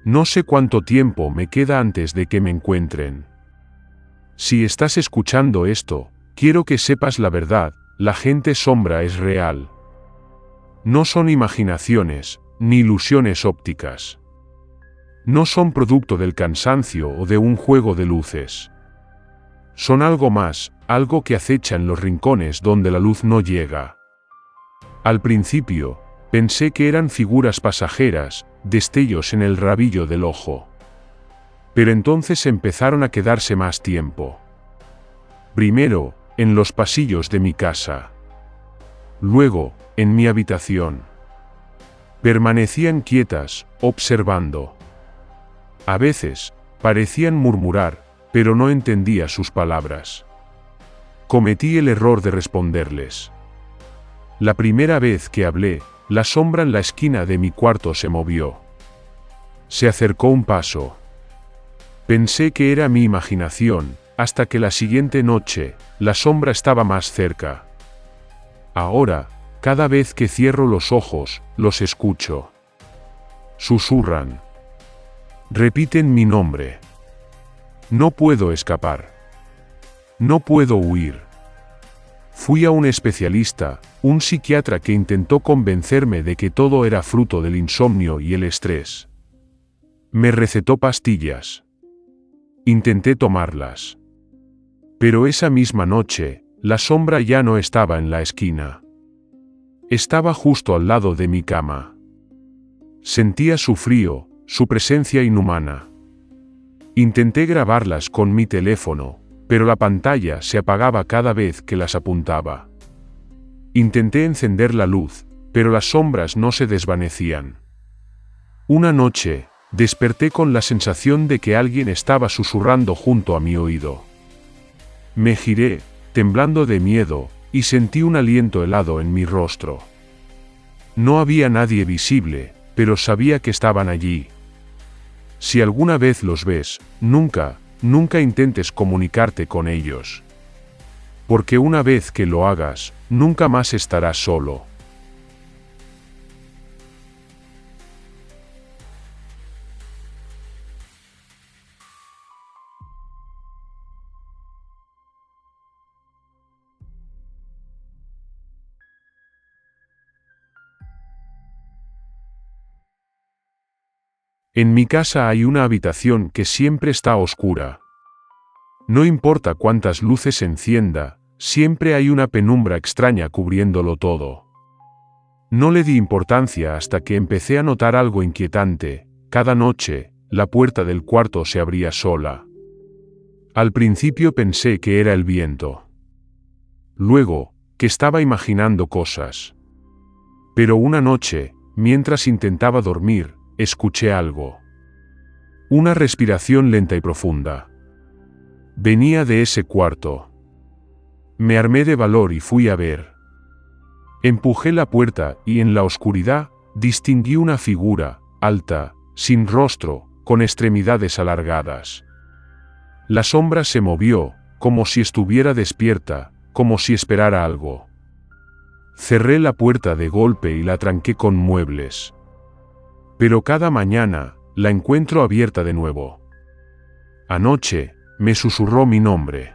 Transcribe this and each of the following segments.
No sé cuánto tiempo me queda antes de que me encuentren. Si estás escuchando esto, quiero que sepas la verdad, la gente sombra es real. No son imaginaciones, ni ilusiones ópticas. No son producto del cansancio o de un juego de luces. Son algo más, algo que acecha en los rincones donde la luz no llega. Al principio, pensé que eran figuras pasajeras, destellos en el rabillo del ojo. Pero entonces empezaron a quedarse más tiempo. Primero, en los pasillos de mi casa. Luego, en mi habitación. Permanecían quietas, observando. A veces, parecían murmurar, pero no entendía sus palabras. Cometí el error de responderles. La primera vez que hablé, la sombra en la esquina de mi cuarto se movió. Se acercó un paso. Pensé que era mi imaginación, hasta que la siguiente noche, la sombra estaba más cerca. Ahora, cada vez que cierro los ojos, los escucho. Susurran. Repiten mi nombre. No puedo escapar. No puedo huir. Fui a un especialista, un psiquiatra que intentó convencerme de que todo era fruto del insomnio y el estrés. Me recetó pastillas. Intenté tomarlas. Pero esa misma noche, la sombra ya no estaba en la esquina. Estaba justo al lado de mi cama. Sentía su frío, su presencia inhumana. Intenté grabarlas con mi teléfono, pero la pantalla se apagaba cada vez que las apuntaba. Intenté encender la luz, pero las sombras no se desvanecían. Una noche, desperté con la sensación de que alguien estaba susurrando junto a mi oído. Me giré, temblando de miedo, y sentí un aliento helado en mi rostro. No había nadie visible, pero sabía que estaban allí. Si alguna vez los ves, nunca intentes comunicarte con ellos. Porque una vez que lo hagas, nunca más estarás solo. En mi casa hay una habitación que siempre está oscura. No importa cuántas luces encienda, siempre hay una penumbra extraña cubriéndolo todo. No le di importancia hasta que empecé a notar algo inquietante. Cada noche, la puerta del cuarto se abría sola. Al principio pensé que era el viento. Luego, que estaba imaginando cosas. Pero una noche, mientras intentaba dormir, escuché algo. Una respiración lenta y profunda. Venía de ese cuarto. Me armé de valor y fui a ver. Empujé la puerta y en la oscuridad, distinguí una figura, alta, sin rostro, con extremidades alargadas. La sombra se movió, como si estuviera despierta, como si esperara algo. Cerré la puerta de golpe y la tranqué con muebles. Pero cada mañana, la encuentro abierta de nuevo. Anoche, me susurró mi nombre.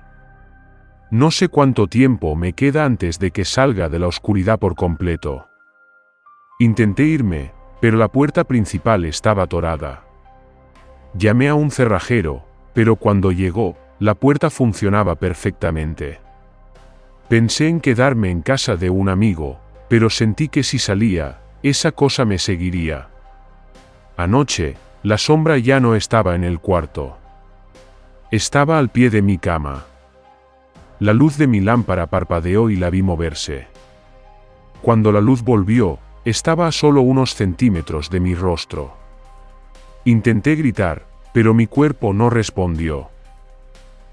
No sé cuánto tiempo me queda antes de que salga de la oscuridad por completo. Intenté irme, pero la puerta principal estaba atorada. Llamé a un cerrajero, pero cuando llegó, la puerta funcionaba perfectamente. Pensé en quedarme en casa de un amigo, pero sentí que si salía, esa cosa me seguiría. Anoche, la sombra ya no estaba en el cuarto. Estaba al pie de mi cama. La luz de mi lámpara parpadeó y la vi moverse. Cuando la luz volvió, estaba a solo unos centímetros de mi rostro. Intenté gritar, pero mi cuerpo no respondió.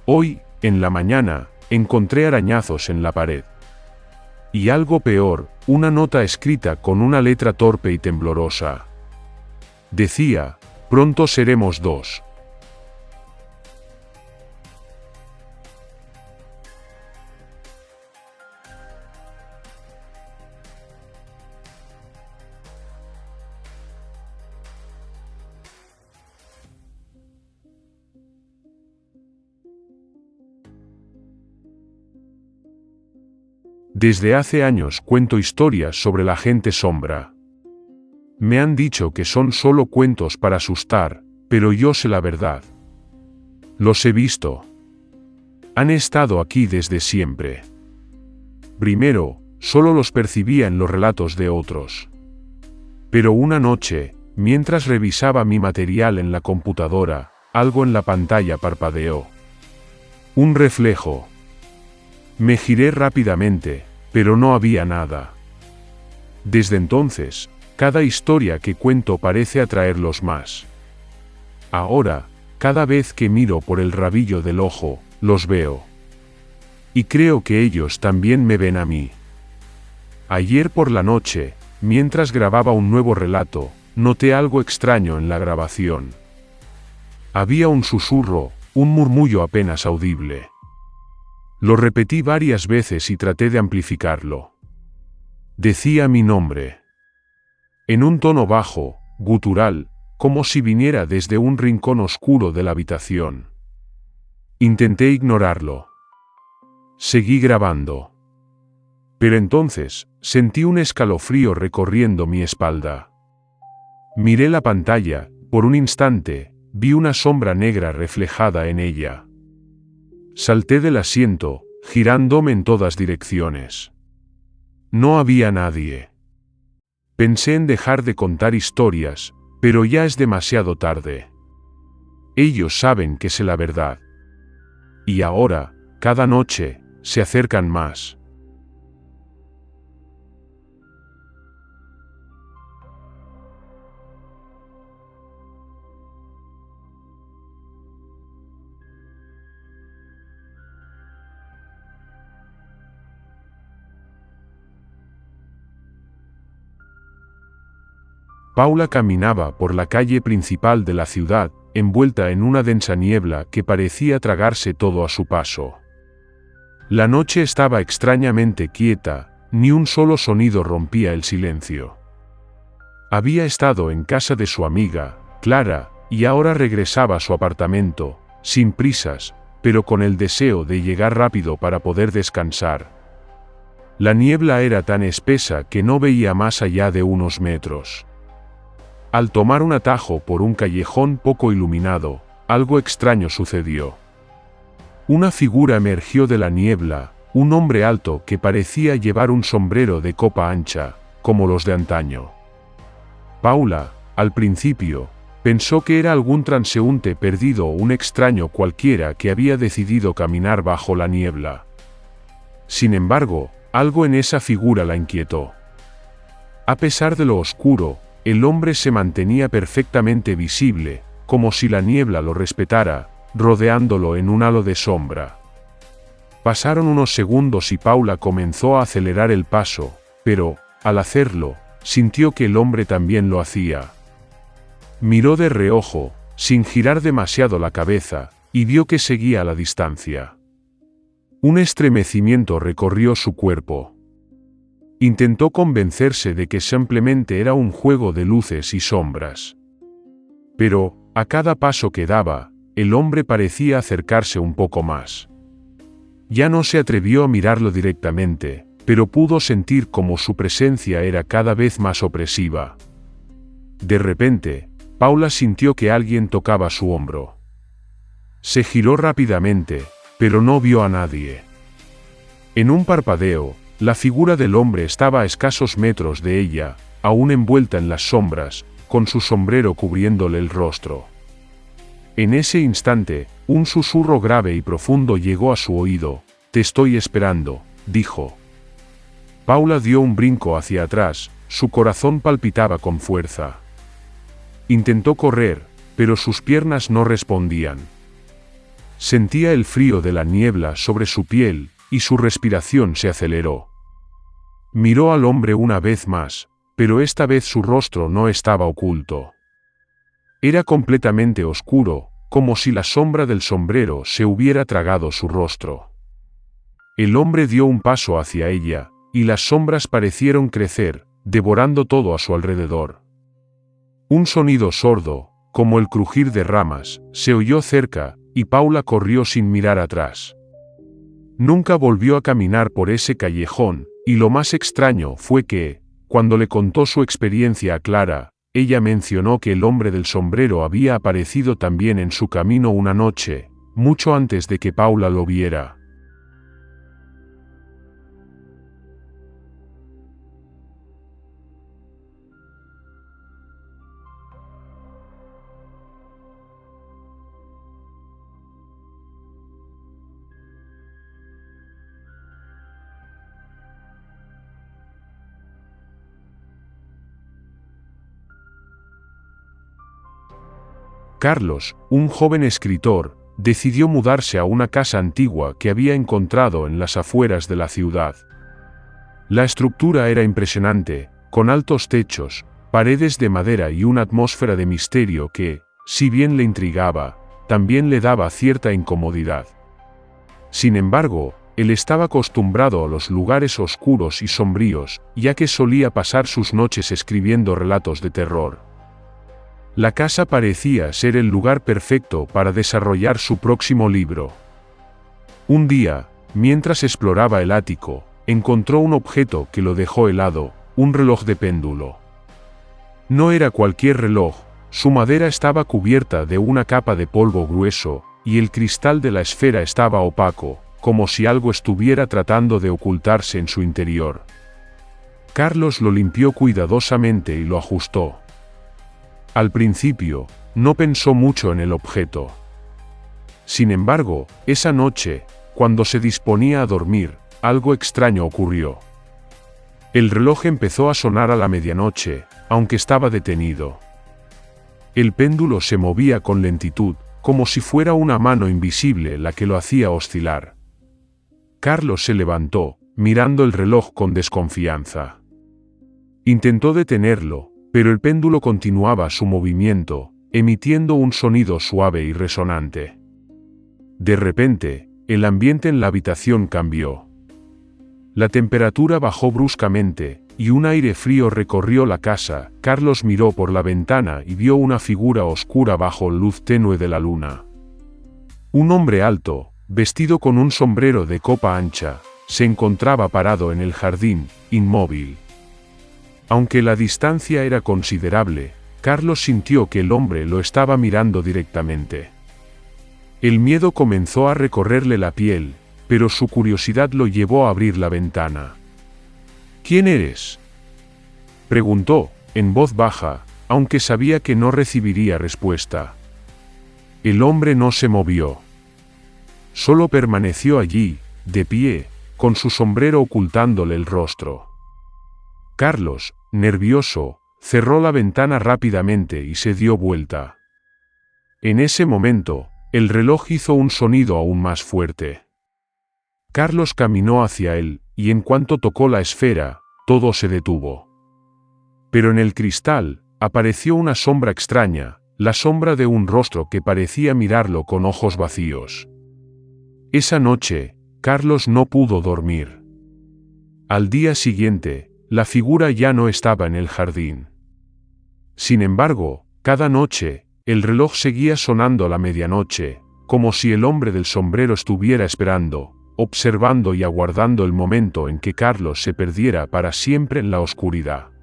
Hoy, en la mañana, encontré arañazos en la pared. Y algo peor, una nota escrita con una letra torpe y temblorosa. Decía, pronto seremos dos. Desde hace años cuento historias sobre la gente sombra. Me han dicho que son solo cuentos para asustar, pero yo sé la verdad. Los he visto. Han estado aquí desde siempre. Primero, solo los percibía en los relatos de otros. Pero una noche, mientras revisaba mi material en la computadora, algo en la pantalla parpadeó. Un reflejo. Me giré rápidamente, pero no había nada. Desde entonces, cada historia que cuento parece atraerlos más. Ahora, cada vez que miro por el rabillo del ojo, los veo. Y creo que ellos también me ven a mí. Ayer por la noche, mientras grababa un nuevo relato, noté algo extraño en la grabación. Había un susurro, un murmullo apenas audible. Lo repetí varias veces y traté de amplificarlo. Decía mi nombre. En un tono bajo, gutural, como si viniera desde un rincón oscuro de la habitación. Intenté ignorarlo. Seguí grabando. Pero entonces, sentí un escalofrío recorriendo mi espalda. Miré la pantalla, por un instante, vi una sombra negra reflejada en ella. Salté del asiento, girándome en todas direcciones. No había nadie. Pensé en dejar de contar historias, pero ya es demasiado tarde. Ellos saben que sé la verdad. Y ahora, cada noche, se acercan más. Paula caminaba por la calle principal de la ciudad, envuelta en una densa niebla que parecía tragarse todo a su paso. La noche estaba extrañamente quieta, ni un solo sonido rompía el silencio. Había estado en casa de su amiga, Clara, y ahora regresaba a su apartamento, sin prisas, pero con el deseo de llegar rápido para poder descansar. La niebla era tan espesa que no veía más allá de unos metros. Al tomar un atajo por un callejón poco iluminado, algo extraño sucedió. Una figura emergió de la niebla, un hombre alto que parecía llevar un sombrero de copa ancha, como los de antaño. Paula, al principio, pensó que era algún transeúnte perdido o un extraño cualquiera que había decidido caminar bajo la niebla. Sin embargo, algo en esa figura la inquietó. A pesar de lo oscuro, el hombre se mantenía perfectamente visible, como si la niebla lo respetara, rodeándolo en un halo de sombra. Pasaron unos segundos y Paula comenzó a acelerar el paso, pero, al hacerlo, sintió que el hombre también lo hacía. Miró de reojo, sin girar demasiado la cabeza, y vio que seguía a la distancia. Un estremecimiento recorrió su cuerpo. Intentó convencerse de que simplemente era un juego de luces y sombras. Pero, a cada paso que daba, el hombre parecía acercarse un poco más. Ya no se atrevió a mirarlo directamente, pero pudo sentir cómo su presencia era cada vez más opresiva. De repente, Paula sintió que alguien tocaba su hombro. Se giró rápidamente, pero no vio a nadie. En un parpadeo, la figura del hombre estaba a escasos metros de ella, aún envuelta en las sombras, con su sombrero cubriéndole el rostro. En ese instante, un susurro grave y profundo llegó a su oído. «Te estoy esperando», dijo. Paula dio un brinco hacia atrás, su corazón palpitaba con fuerza. Intentó correr, pero sus piernas no respondían. Sentía el frío de la niebla sobre su piel, y su respiración se aceleró. Miró al hombre una vez más, pero esta vez su rostro no estaba oculto. Era completamente oscuro, como si la sombra del sombrero se hubiera tragado su rostro. El hombre dio un paso hacia ella, y las sombras parecieron crecer, devorando todo a su alrededor. Un sonido sordo, como el crujir de ramas, se oyó cerca, y Paula corrió sin mirar atrás. Nunca volvió a caminar por ese callejón, Y lo más extraño fue que, cuando le contó su experiencia a Clara, ella mencionó que el hombre del sombrero había aparecido también en su camino una noche, mucho antes de que Paula lo viera. Carlos, un joven escritor, decidió mudarse a una casa antigua que había encontrado en las afueras de la ciudad. La estructura era impresionante, con altos techos, paredes de madera y una atmósfera de misterio que, si bien le intrigaba, también le daba cierta incomodidad. Sin embargo, él estaba acostumbrado a los lugares oscuros y sombríos, ya que solía pasar sus noches escribiendo relatos de terror. La casa parecía ser el lugar perfecto para desarrollar su próximo libro. Un día, mientras exploraba el ático, encontró un objeto que lo dejó helado, un reloj de péndulo. No era cualquier reloj, su madera estaba cubierta de una capa de polvo grueso, y el cristal de la esfera estaba opaco, como si algo estuviera tratando de ocultarse en su interior. Carlos lo limpió cuidadosamente y lo ajustó. Al principio, no pensó mucho en el objeto. Sin embargo, esa noche, cuando se disponía a dormir, algo extraño ocurrió. El reloj empezó a sonar a la medianoche, aunque estaba detenido. El péndulo se movía con lentitud, como si fuera una mano invisible la que lo hacía oscilar. Carlos se levantó, mirando el reloj con desconfianza. Intentó detenerlo, pero el péndulo continuaba su movimiento, emitiendo un sonido suave y resonante. De repente, el ambiente en la habitación cambió. La temperatura bajó bruscamente, y un aire frío recorrió la casa. Carlos miró por la ventana y vio una figura oscura bajo la luz tenue de la luna. Un hombre alto, vestido con un sombrero de copa ancha, se encontraba parado en el jardín, inmóvil. Aunque la distancia era considerable, Carlos sintió que el hombre lo estaba mirando directamente. El miedo comenzó a recorrerle la piel, pero su curiosidad lo llevó a abrir la ventana. ¿Quién eres?, preguntó, en voz baja, aunque sabía que no recibiría respuesta. El hombre no se movió. Solo permaneció allí, de pie, con su sombrero ocultándole el rostro. Carlos, nervioso, cerró la ventana rápidamente y se dio vuelta. En ese momento, el reloj hizo un sonido aún más fuerte. Carlos caminó hacia él, y en cuanto tocó la esfera, todo se detuvo. Pero en el cristal, apareció una sombra extraña, la sombra de un rostro que parecía mirarlo con ojos vacíos. Esa noche, Carlos no pudo dormir. Al día siguiente, la figura ya no estaba en el jardín. Sin embargo, cada noche, el reloj seguía sonando a la medianoche, como si el hombre del sombrero estuviera esperando, observando y aguardando el momento en que Carlos se perdiera para siempre en la oscuridad.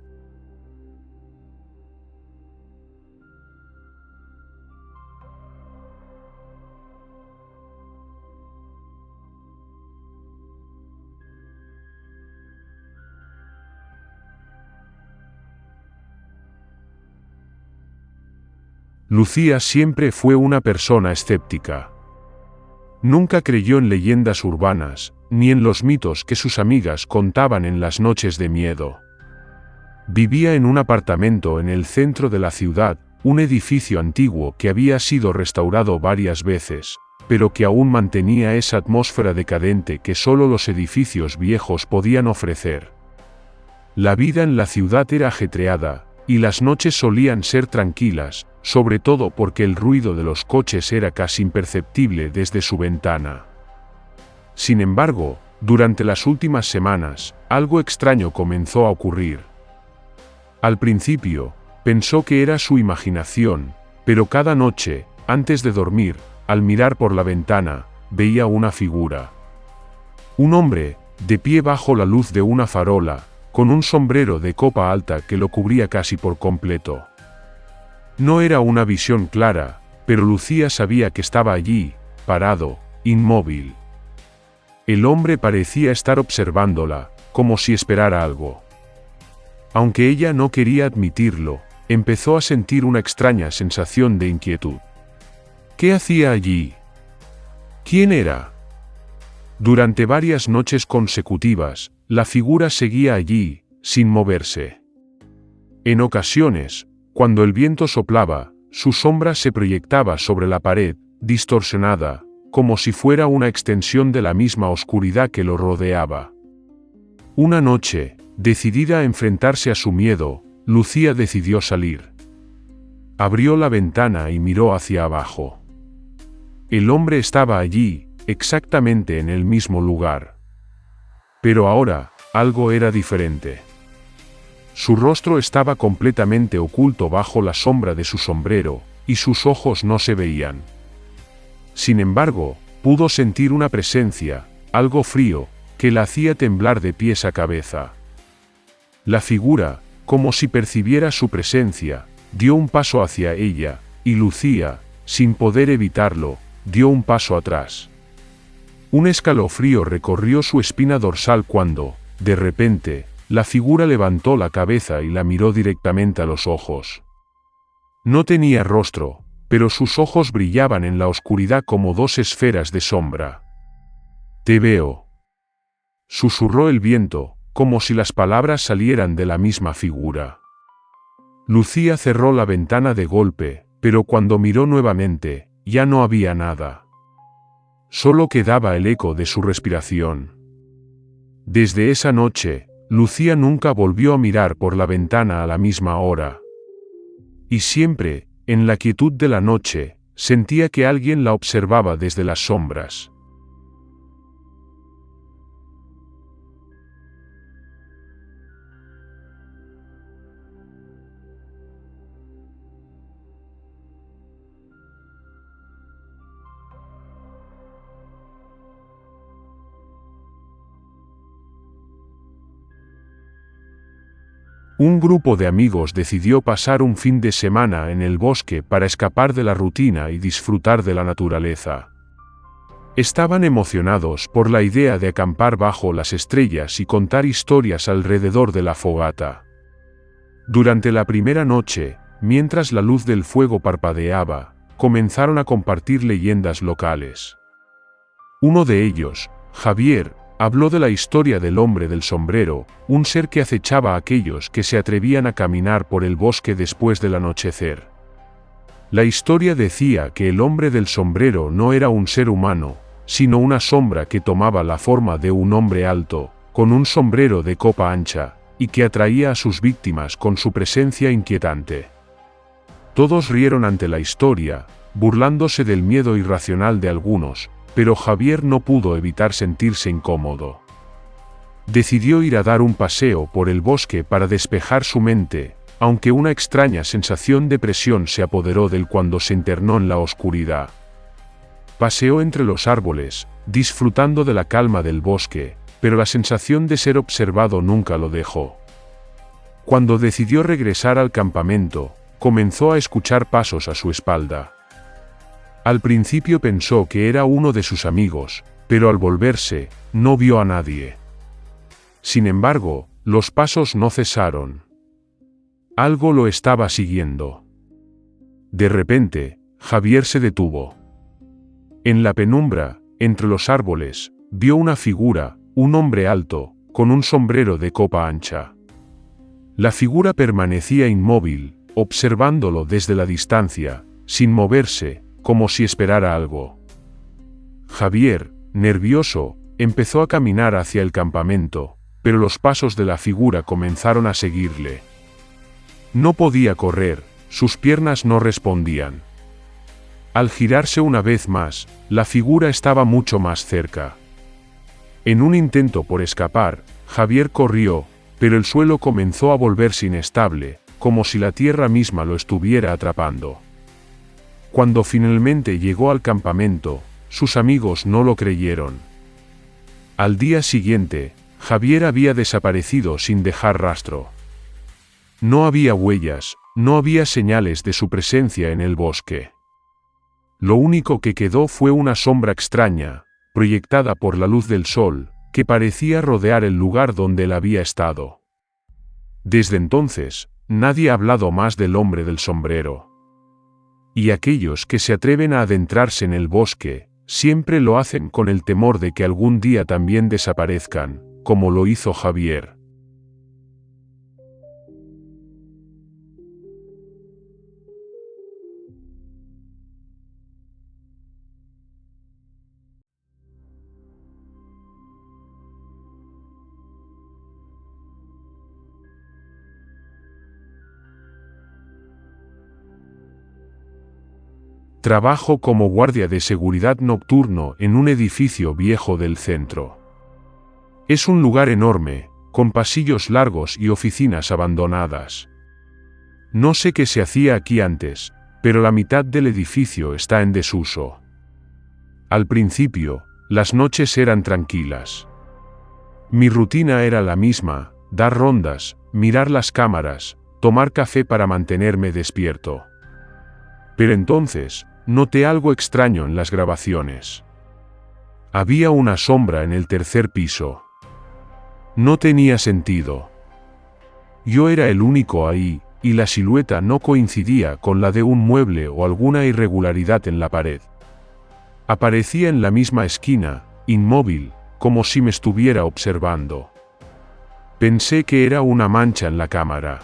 Lucía siempre fue una persona escéptica. Nunca creyó en leyendas urbanas, ni en los mitos que sus amigas contaban en las noches de miedo. Vivía en un apartamento en el centro de la ciudad, un edificio antiguo que había sido restaurado varias veces, pero que aún mantenía esa atmósfera decadente que solo los edificios viejos podían ofrecer. La vida en la ciudad era ajetreada, y las noches solían ser tranquilas, sobre todo porque el ruido de los coches era casi imperceptible desde su ventana. Sin embargo, durante las últimas semanas, algo extraño comenzó a ocurrir. Al principio, pensó que era su imaginación, pero cada noche, antes de dormir, al mirar por la ventana, veía una figura. Un hombre, de pie bajo la luz de una farola, con un sombrero de copa alta que lo cubría casi por completo. No era una visión clara, pero Lucía sabía que estaba allí, parado, inmóvil. El hombre parecía estar observándola, como si esperara algo. Aunque ella no quería admitirlo, empezó a sentir una extraña sensación de inquietud. ¿Qué hacía allí? ¿Quién era? Durante varias noches consecutivas, la figura seguía allí, sin moverse. En ocasiones, cuando el viento soplaba, su sombra se proyectaba sobre la pared, distorsionada, como si fuera una extensión de la misma oscuridad que lo rodeaba. Una noche, decidida a enfrentarse a su miedo, Lucía decidió salir. Abrió la ventana y miró hacia abajo. El hombre estaba allí, exactamente en el mismo lugar. Pero ahora, algo era diferente. Su rostro estaba completamente oculto bajo la sombra de su sombrero, y sus ojos no se veían. Sin embargo, pudo sentir una presencia, algo frío, que la hacía temblar de pies a cabeza. La figura, como si percibiera su presencia, dio un paso hacia ella, y Lucía, sin poder evitarlo, dio un paso atrás. Un escalofrío recorrió su espina dorsal cuando, de repente, la figura levantó la cabeza y la miró directamente a los ojos. No tenía rostro, pero sus ojos brillaban en la oscuridad como dos esferas de sombra. «Te veo», susurró el viento, como si las palabras salieran de la misma figura. Lucía cerró la ventana de golpe, pero cuando miró nuevamente, ya no había nada. Solo quedaba el eco de su respiración. Desde esa noche, Lucía nunca volvió a mirar por la ventana a la misma hora. Y siempre, en la quietud de la noche, sentía que alguien la observaba desde las sombras. Un grupo de amigos decidió pasar un fin de semana en el bosque para escapar de la rutina y disfrutar de la naturaleza. Estaban emocionados por la idea de acampar bajo las estrellas y contar historias alrededor de la fogata. Durante la primera noche, mientras la luz del fuego parpadeaba, comenzaron a compartir leyendas locales. Uno de ellos, Javier, habló de la historia del hombre del sombrero, un ser que acechaba a aquellos que se atrevían a caminar por el bosque después del anochecer. La historia decía que el hombre del sombrero no era un ser humano, sino una sombra que tomaba la forma de un hombre alto, con un sombrero de copa ancha, y que atraía a sus víctimas con su presencia inquietante. Todos rieron ante la historia, burlándose del miedo irracional de algunos, pero Javier no pudo evitar sentirse incómodo. Decidió ir a dar un paseo por el bosque para despejar su mente, aunque una extraña sensación de presión se apoderó de él cuando se internó en la oscuridad. Paseó entre los árboles, disfrutando de la calma del bosque, pero la sensación de ser observado nunca lo dejó. Cuando decidió regresar al campamento, comenzó a escuchar pasos a su espalda. Al principio pensó que era uno de sus amigos, pero al volverse, no vio a nadie. Sin embargo, los pasos no cesaron. Algo lo estaba siguiendo. De repente, Javier se detuvo. En la penumbra, entre los árboles, vio una figura, un hombre alto, con un sombrero de copa ancha. La figura permanecía inmóvil, observándolo desde la distancia, sin moverse, como si esperara algo. Javier, nervioso, empezó a caminar hacia el campamento, pero los pasos de la figura comenzaron a seguirle. No podía correr, sus piernas no respondían. Al girarse una vez más, la figura estaba mucho más cerca. En un intento por escapar, Javier corrió, pero el suelo comenzó a volverse inestable, como si la tierra misma lo estuviera atrapando. Cuando finalmente llegó al campamento, sus amigos no lo creyeron. Al día siguiente, Javier había desaparecido sin dejar rastro. No había huellas, no había señales de su presencia en el bosque. Lo único que quedó fue una sombra extraña, proyectada por la luz del sol, que parecía rodear el lugar donde él había estado. Desde entonces, nadie ha hablado más del hombre del sombrero. Y aquellos que se atreven a adentrarse en el bosque, siempre lo hacen con el temor de que algún día también desaparezcan, como lo hizo Javier. Trabajo como guardia de seguridad nocturno en un edificio viejo del centro. Es un lugar enorme, con pasillos largos y oficinas abandonadas. No sé qué se hacía aquí antes, pero la mitad del edificio está en desuso. Al principio, las noches eran tranquilas. Mi rutina era la misma: dar rondas, mirar las cámaras, tomar café para mantenerme despierto. Pero entonces, noté algo extraño en las grabaciones. Había una sombra en el tercer piso. No tenía sentido. Yo era el único ahí, y la silueta no coincidía con la de un mueble o alguna irregularidad en la pared. Aparecía en la misma esquina, inmóvil, como si me estuviera observando. Pensé que era una mancha en la cámara.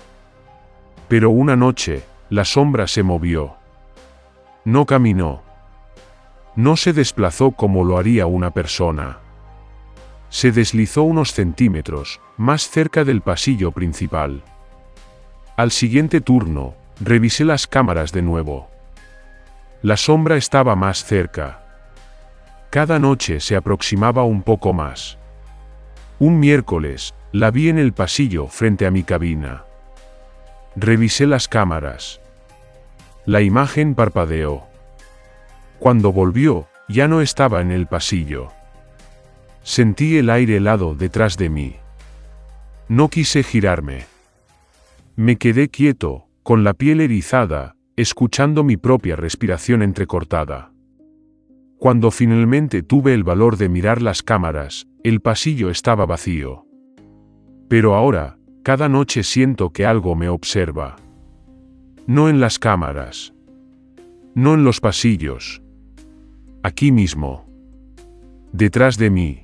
Pero una noche, la sombra se movió. No caminó. No se desplazó como lo haría una persona. Se deslizó unos centímetros, más cerca del pasillo principal. Al siguiente turno, revisé las cámaras de nuevo. La sombra estaba más cerca. Cada noche se aproximaba un poco más. Un miércoles, la vi en el pasillo frente a mi cabina. Revisé las cámaras. La imagen parpadeó. Cuando volvió, ya no estaba en el pasillo. Sentí el aire helado detrás de mí. No quise girarme. Me quedé quieto, con la piel erizada, escuchando mi propia respiración entrecortada. Cuando finalmente tuve el valor de mirar las cámaras, el pasillo estaba vacío. Pero ahora, cada noche siento que algo me observa. No en las cámaras. No en los pasillos. Aquí mismo. Detrás de mí.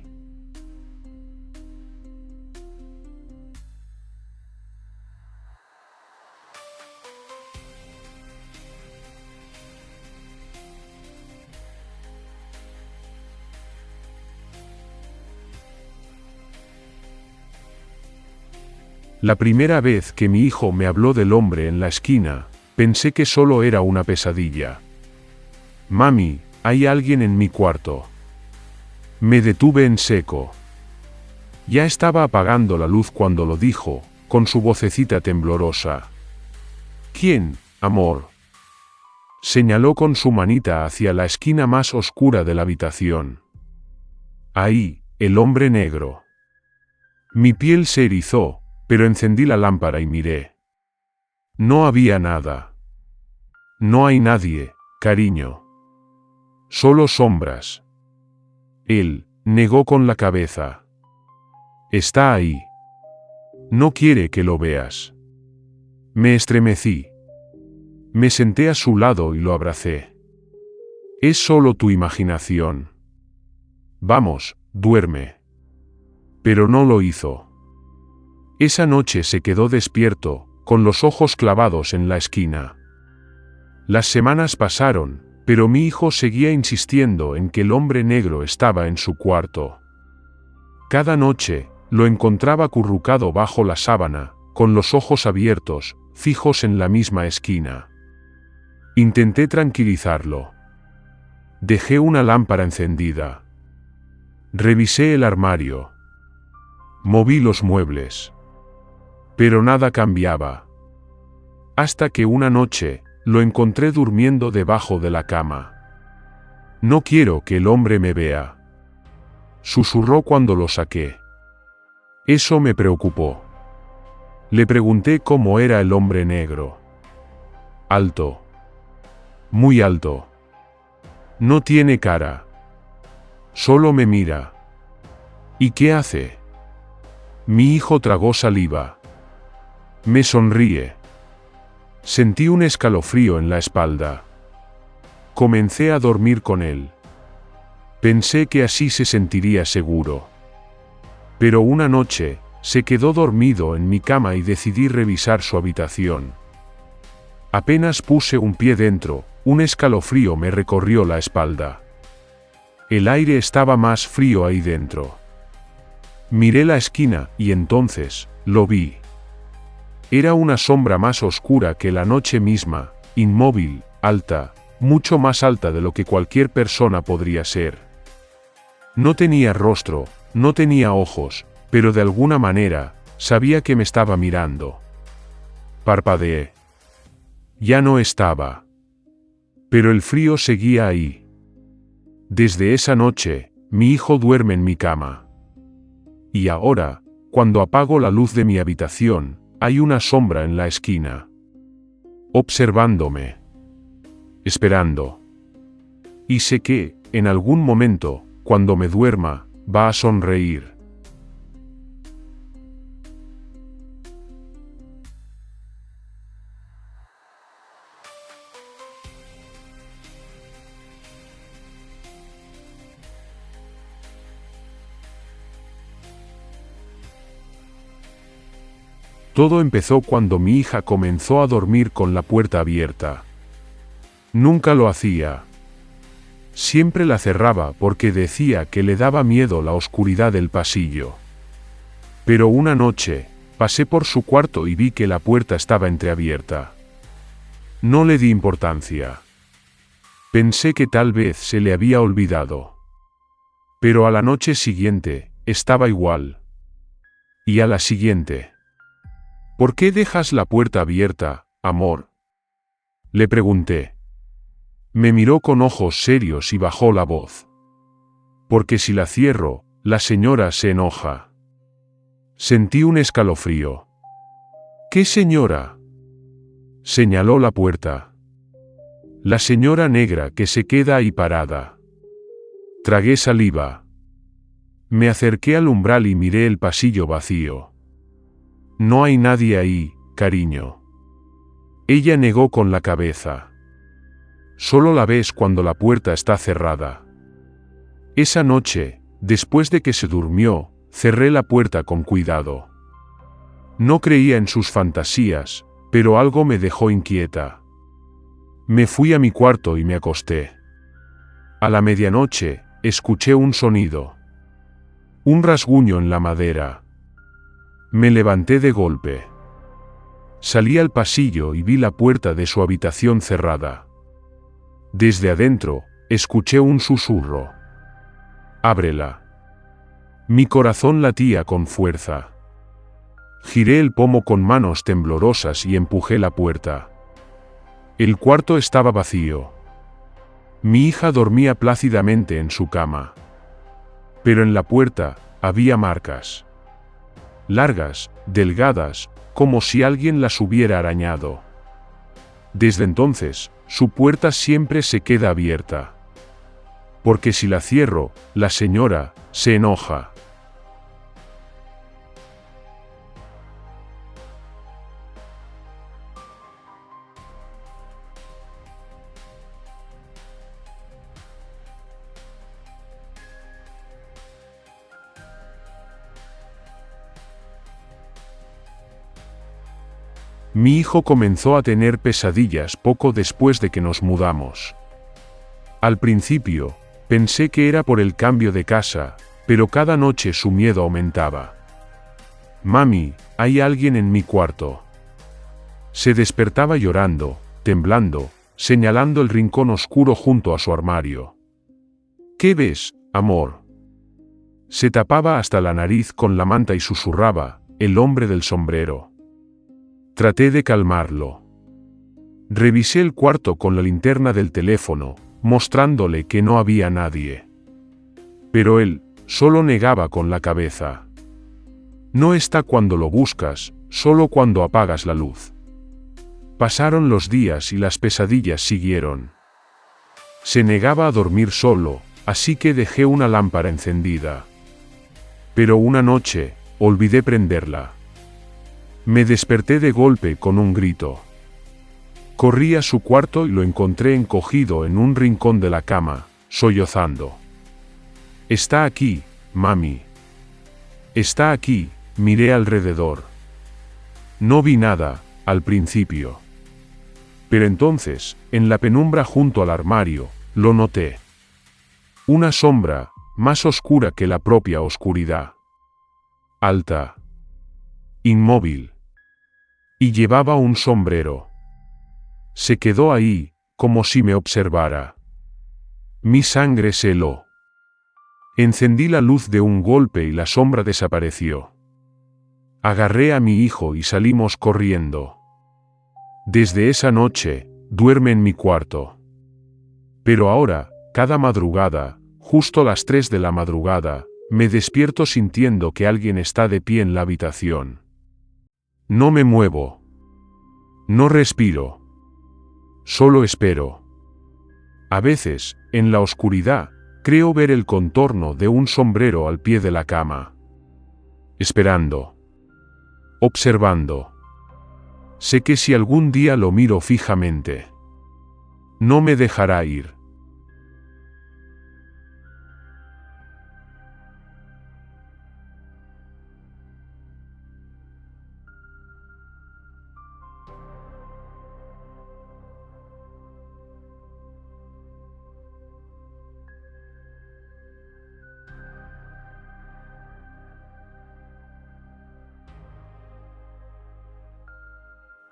La primera vez que mi hijo me habló del hombre en la esquina, pensé que solo era una pesadilla. Mami, hay alguien en mi cuarto. Me detuve en seco. Ya estaba apagando la luz cuando lo dijo, con su vocecita temblorosa. ¿Quién, amor? Señaló con su manita hacia la esquina más oscura de la habitación. Ahí, el hombre negro. Mi piel se erizó, pero encendí la lámpara y miré. No había nada. No hay nadie, cariño. Solo sombras. Él negó con la cabeza. Está ahí. No quiere que lo veas. Me estremecí. Me senté a su lado y lo abracé. Es solo tu imaginación. Vamos, duerme. Pero no lo hizo. Esa noche se quedó despierto, con los ojos clavados en la esquina. Las semanas pasaron, pero mi hijo seguía insistiendo en que el hombre negro estaba en su cuarto. Cada noche, lo encontraba acurrucado bajo la sábana, con los ojos abiertos, fijos en la misma esquina. Intenté tranquilizarlo. Dejé una lámpara encendida. Revisé el armario. Moví los muebles. Pero nada cambiaba. Hasta que una noche, lo encontré durmiendo debajo de la cama. No quiero que el hombre me vea. susurró cuando lo saqué. Eso me preocupó. Le pregunté cómo era el hombre negro. Alto. Muy alto. No tiene cara. Solo me mira. ¿Y qué hace? Mi hijo tragó saliva. Me sonríe. Sentí un escalofrío en la espalda. Comencé a dormir con él. Pensé que así se sentiría seguro. Pero una noche, se quedó dormido en mi cama y decidí revisar su habitación. Apenas puse un pie dentro, un escalofrío me recorrió la espalda. El aire estaba más frío ahí dentro. Miré la esquina y entonces, lo vi. Era una sombra más oscura que la noche misma, inmóvil, alta, mucho más alta de lo que cualquier persona podría ser. No tenía rostro, no tenía ojos, pero de alguna manera, sabía que me estaba mirando. Parpadeé. Ya no estaba. Pero el frío seguía ahí. Desde esa noche, mi hijo duerme en mi cama. Y ahora, cuando apago la luz de mi habitación, hay una sombra en la esquina. Observándome. Esperando. Y sé que, en algún momento, cuando me duerma, va a sonreír. Todo empezó cuando mi hija comenzó a dormir con la puerta abierta. Nunca lo hacía. Siempre la cerraba porque decía que le daba miedo la oscuridad del pasillo. Pero una noche, pasé por su cuarto y vi que la puerta estaba entreabierta. No le di importancia. Pensé que tal vez se le había olvidado. Pero a la noche siguiente, estaba igual. Y a la siguiente. ¿Por qué dejas la puerta abierta, amor? Le pregunté. Me miró con ojos serios y bajó la voz. Porque si la cierro, la señora se enoja. Sentí un escalofrío. ¿Qué señora? Señaló la puerta. La señora negra que se queda ahí parada. Tragué saliva. Me acerqué al umbral y miré el pasillo vacío. No hay nadie ahí, cariño. Ella negó con la cabeza. Solo la ves cuando la puerta está cerrada. Esa noche, después de que se durmió, cerré la puerta con cuidado. No creía en sus fantasías, pero algo me dejó inquieta. Me fui a mi cuarto y me acosté. A la medianoche, escuché un sonido. Un rasguño en la madera. Me levanté de golpe. Salí al pasillo y vi la puerta de su habitación cerrada. Desde adentro, escuché un susurro. Ábrela. Mi corazón latía con fuerza. Giré el pomo con manos temblorosas y empujé la puerta. El cuarto estaba vacío. Mi hija dormía plácidamente en su cama. Pero en la puerta, había marcas. Largas, delgadas, como si alguien las hubiera arañado. Desde entonces, su puerta siempre se queda abierta. Porque si la cierro, la señora se enoja. Mi hijo comenzó a tener pesadillas poco después de que nos mudamos. Al principio, pensé que era por el cambio de casa, pero cada noche su miedo aumentaba. Mami, hay alguien en mi cuarto. Se despertaba llorando, temblando, señalando el rincón oscuro junto a su armario. ¿Qué ves, amor? Se tapaba hasta la nariz con la manta y susurraba, el hombre del sombrero. Traté de calmarlo. Revisé el cuarto con la linterna del teléfono, mostrándole que no había nadie. Pero él, solo negaba con la cabeza. No está cuando lo buscas, solo cuando apagas la luz. Pasaron los días y las pesadillas siguieron. Se negaba a dormir solo, así que dejé una lámpara encendida. Pero una noche, olvidé prenderla. Me desperté de golpe con un grito. Corrí a su cuarto y lo encontré encogido en un rincón de la cama, sollozando. «Está aquí, mami. Está aquí», miré alrededor. No vi nada, al principio. Pero entonces, en la penumbra junto al armario, lo noté. Una sombra, más oscura que la propia oscuridad. Alta. Inmóvil. Y llevaba un sombrero. Se quedó ahí, como si me observara. Mi sangre se heló. Encendí la luz de un golpe y la sombra desapareció. Agarré a mi hijo y salimos corriendo. Desde esa noche, duerme en mi cuarto. Pero ahora, cada madrugada, justo a las 3 de la madrugada, me despierto sintiendo que alguien está de pie en la habitación. No me muevo. No respiro. Solo espero. A veces, en la oscuridad, creo ver el contorno de un sombrero al pie de la cama. Esperando. Observando. Sé que si algún día lo miro fijamente, no me dejará ir.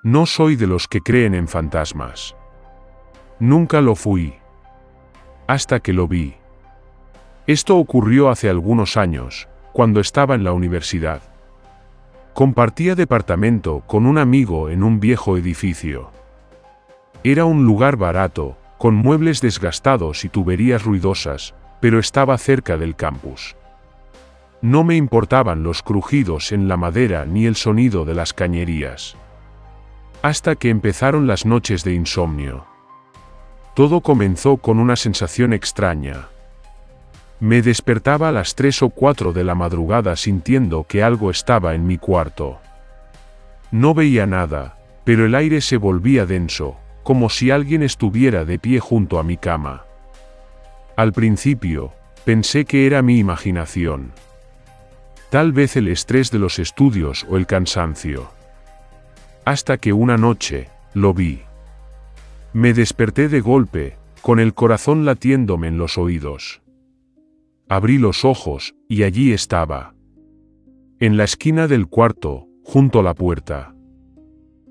No soy de los que creen en fantasmas. Nunca lo fui. Hasta que lo vi. Esto ocurrió hace algunos años, cuando estaba en la universidad. Compartía departamento con un amigo en un viejo edificio. Era un lugar barato, con muebles desgastados y tuberías ruidosas, pero estaba cerca del campus. No me importaban los crujidos en la madera ni el sonido de las cañerías. Hasta que empezaron las noches de insomnio. Todo comenzó con una sensación extraña. Me despertaba a las 3 o 4 de la madrugada sintiendo que algo estaba en mi cuarto. No veía nada, pero el aire se volvía denso, como si alguien estuviera de pie junto a mi cama. Al principio, pensé que era mi imaginación. Tal vez el estrés de los estudios o el cansancio. Hasta que una noche, lo vi. Me desperté de golpe, con el corazón latiéndome en los oídos. Abrí los ojos, y allí estaba. En la esquina del cuarto, junto a la puerta.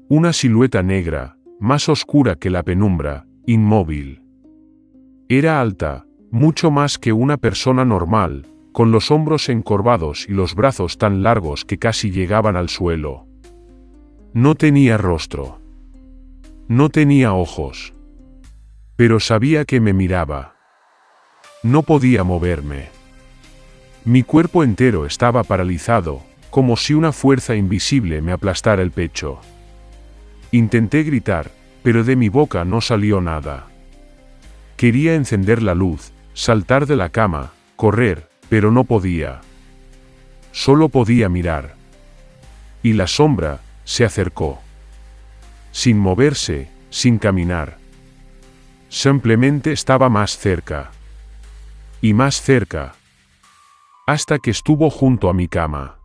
Una silueta negra, más oscura que la penumbra, inmóvil. Era alta, mucho más que una persona normal, con los hombros encorvados y los brazos tan largos que casi llegaban al suelo. No tenía rostro. No tenía ojos. Pero sabía que me miraba. No podía moverme. Mi cuerpo entero estaba paralizado, como si una fuerza invisible me aplastara el pecho. Intenté gritar, pero de mi boca no salió nada. Quería encender la luz, saltar de la cama, correr, pero no podía. Solo podía mirar. Y la sombra se acercó. Sin moverse, sin caminar. Simplemente estaba más cerca. Y más cerca. Hasta que estuvo junto a mi cama.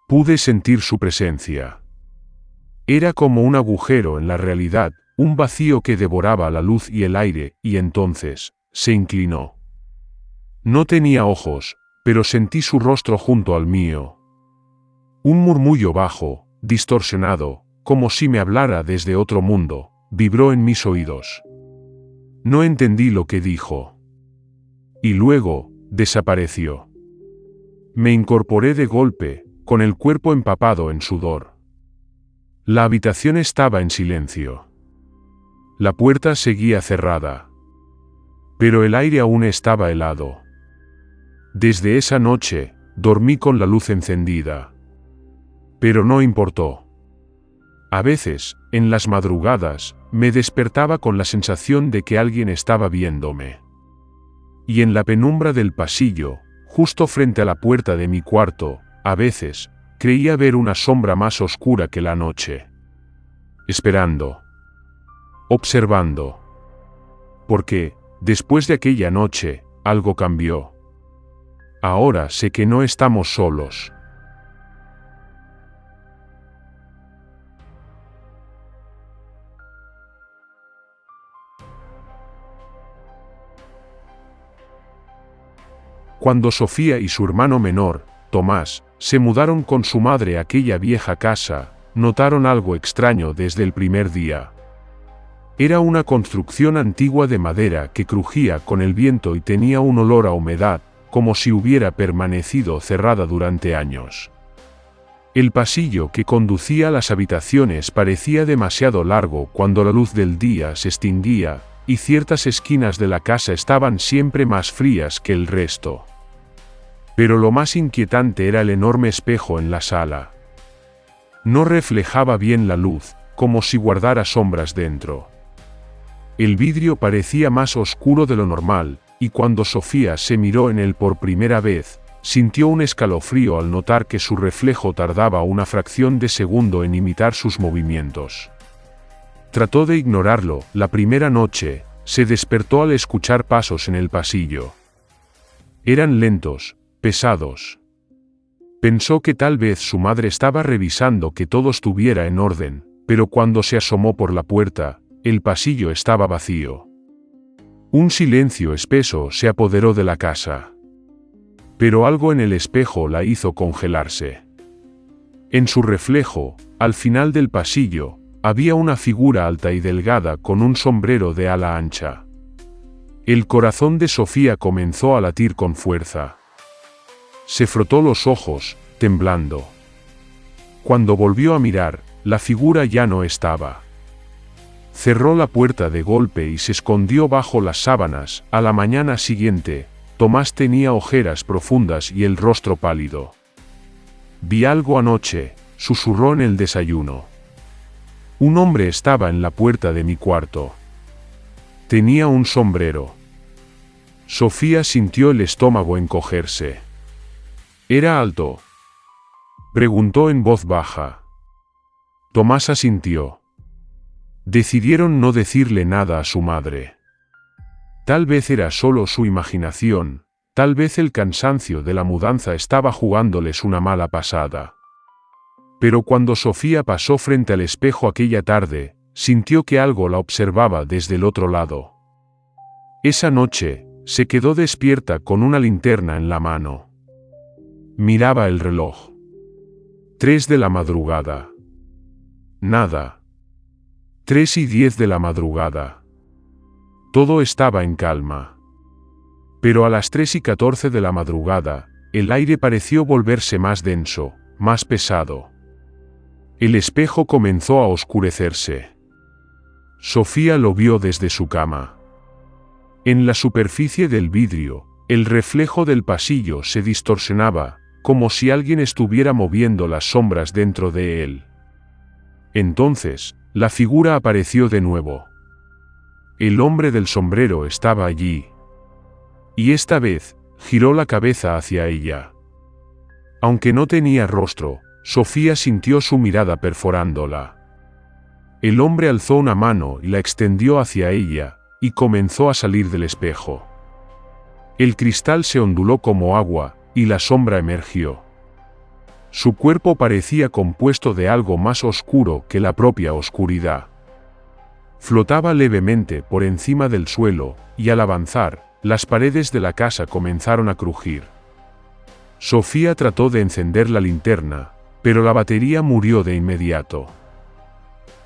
Pude sentir su presencia. Era como un agujero en la realidad, un vacío que devoraba la luz y el aire, y entonces, se inclinó. No tenía ojos, pero sentí su rostro junto al mío. Un murmullo bajo, distorsionado, como si me hablara desde otro mundo, vibró en mis oídos. No entendí lo que dijo. Y luego, desapareció. Me incorporé de golpe, con el cuerpo empapado en sudor. La habitación estaba en silencio. La puerta seguía cerrada. Pero el aire aún estaba helado. Desde esa noche, dormí con la luz encendida. Pero no importó. A veces, en las madrugadas, me despertaba con la sensación de que alguien estaba viéndome. Y en la penumbra del pasillo, justo frente a la puerta de mi cuarto, a veces, creía ver una sombra más oscura que la noche. Esperando. Observando. Porque, después de aquella noche, algo cambió. Ahora sé que no estamos solos. Cuando Sofía y su hermano menor, Tomás, se mudaron con su madre a aquella vieja casa, notaron algo extraño desde el primer día. Era una construcción antigua de madera que crujía con el viento y tenía un olor a humedad, como si hubiera permanecido cerrada durante años. El pasillo que conducía a las habitaciones parecía demasiado largo cuando la luz del día se extinguía, y ciertas esquinas de la casa estaban siempre más frías que el resto. Pero lo más inquietante era el enorme espejo en la sala. No reflejaba bien la luz, como si guardara sombras dentro. El vidrio parecía más oscuro de lo normal, y cuando Sofía se miró en él por primera vez, sintió un escalofrío al notar que su reflejo tardaba una fracción de segundo en imitar sus movimientos. Trató de ignorarlo. La primera noche, se despertó al escuchar pasos en el pasillo. Eran lentos, pesados. Pensó que tal vez su madre estaba revisando que todo estuviera en orden, pero cuando se asomó por la puerta, el pasillo estaba vacío. Un silencio espeso se apoderó de la casa. Pero algo en el espejo la hizo congelarse. En su reflejo, al final del pasillo, había una figura alta y delgada con un sombrero de ala ancha. El corazón de Sofía comenzó a latir con fuerza. Se frotó los ojos, temblando. Cuando volvió a mirar, la figura ya no estaba. Cerró la puerta de golpe y se escondió bajo las sábanas. A la mañana siguiente, Tomás tenía ojeras profundas y el rostro pálido. Vi algo anoche, susurró en el desayuno. Un hombre estaba en la puerta de mi cuarto. Tenía un sombrero. Sofía sintió el estómago encogerse. ¿Era alto?, preguntó en voz baja. Tomás asintió. Decidieron no decirle nada a su madre. Tal vez era solo su imaginación, tal vez el cansancio de la mudanza estaba jugándoles una mala pasada. Pero cuando Sofía pasó frente al espejo aquella tarde, sintió que algo la observaba desde el otro lado. Esa noche, se quedó despierta con una linterna en la mano. Miraba el reloj. 3 de la madrugada. Nada. 3:10 de la madrugada. Todo estaba en calma. Pero a las 3:14 de la madrugada, el aire pareció volverse más denso, más pesado. El espejo comenzó a oscurecerse. Sofía lo vio desde su cama. En la superficie del vidrio, el reflejo del pasillo se distorsionaba, como si alguien estuviera moviendo las sombras dentro de él. Entonces, la figura apareció de nuevo. El hombre del sombrero estaba allí. Y esta vez, giró la cabeza hacia ella. Aunque no tenía rostro, Sofía sintió su mirada perforándola. El hombre alzó una mano y la extendió hacia ella, y comenzó a salir del espejo. El cristal se onduló como agua, y la sombra emergió. Su cuerpo parecía compuesto de algo más oscuro que la propia oscuridad. Flotaba levemente por encima del suelo, y al avanzar, las paredes de la casa comenzaron a crujir. Sofía trató de encender la linterna, pero la batería murió de inmediato.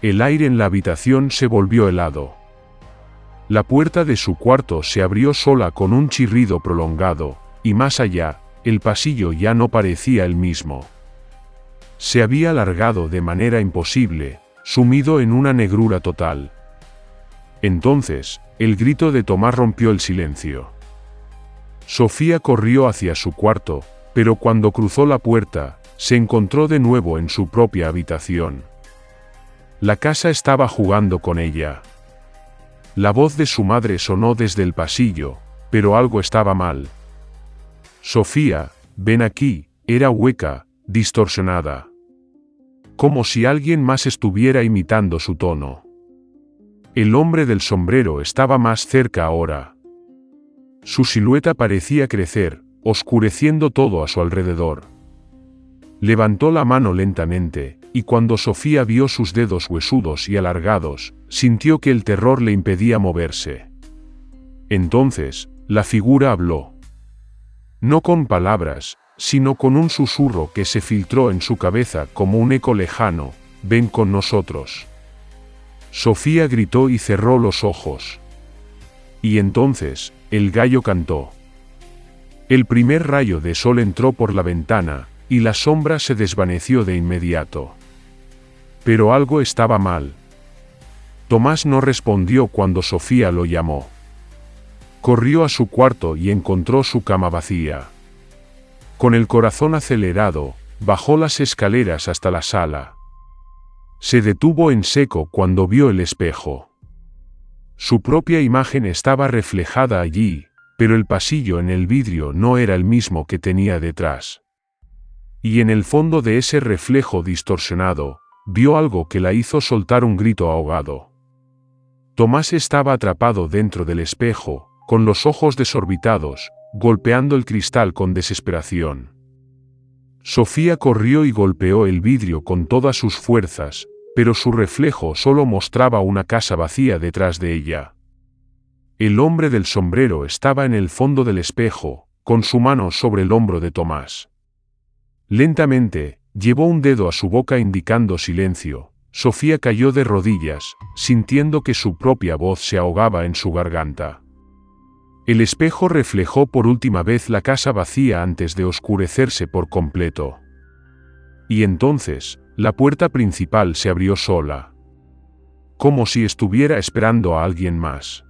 El aire en la habitación se volvió helado. La puerta de su cuarto se abrió sola con un chirrido prolongado, y más allá, el pasillo ya no parecía el mismo. Se había alargado de manera imposible, sumido en una negrura total. Entonces, el grito de Tomás rompió el silencio. Sofía corrió hacia su cuarto, pero cuando cruzó la puerta, se encontró de nuevo en su propia habitación. La casa estaba jugando con ella. La voz de su madre sonó desde el pasillo, pero algo estaba mal. Sofía, ven aquí, era hueca, distorsionada. Como si alguien más estuviera imitando su tono. El hombre del sombrero estaba más cerca ahora. Su silueta parecía crecer, oscureciendo todo a su alrededor. Levantó la mano lentamente, y cuando Sofía vio sus dedos huesudos y alargados, sintió que el terror le impedía moverse. Entonces, la figura habló. No con palabras, sino con un susurro que se filtró en su cabeza como un eco lejano: ven con nosotros. Sofía gritó y cerró los ojos. Y entonces, el gallo cantó. El primer rayo de sol entró por la ventana, y la sombra se desvaneció de inmediato. Pero algo estaba mal. Tomás no respondió cuando Sofía lo llamó. Corrió a su cuarto y encontró su cama vacía. Con el corazón acelerado, bajó las escaleras hasta la sala. Se detuvo en seco cuando vio el espejo. Su propia imagen estaba reflejada allí, pero el pasillo en el vidrio no era el mismo que tenía detrás. Y en el fondo de ese reflejo distorsionado, vio algo que la hizo soltar un grito ahogado. Tomás estaba atrapado dentro del espejo, con los ojos desorbitados, golpeando el cristal con desesperación. Sofía corrió y golpeó el vidrio con todas sus fuerzas, pero su reflejo solo mostraba una casa vacía detrás de ella. El hombre del sombrero estaba en el fondo del espejo, con su mano sobre el hombro de Tomás. Lentamente, llevó un dedo a su boca indicando silencio. Sofía cayó de rodillas, sintiendo que su propia voz se ahogaba en su garganta. El espejo reflejó por última vez la casa vacía antes de oscurecerse por completo. Y entonces, la puerta principal se abrió sola. Como si estuviera esperando a alguien más.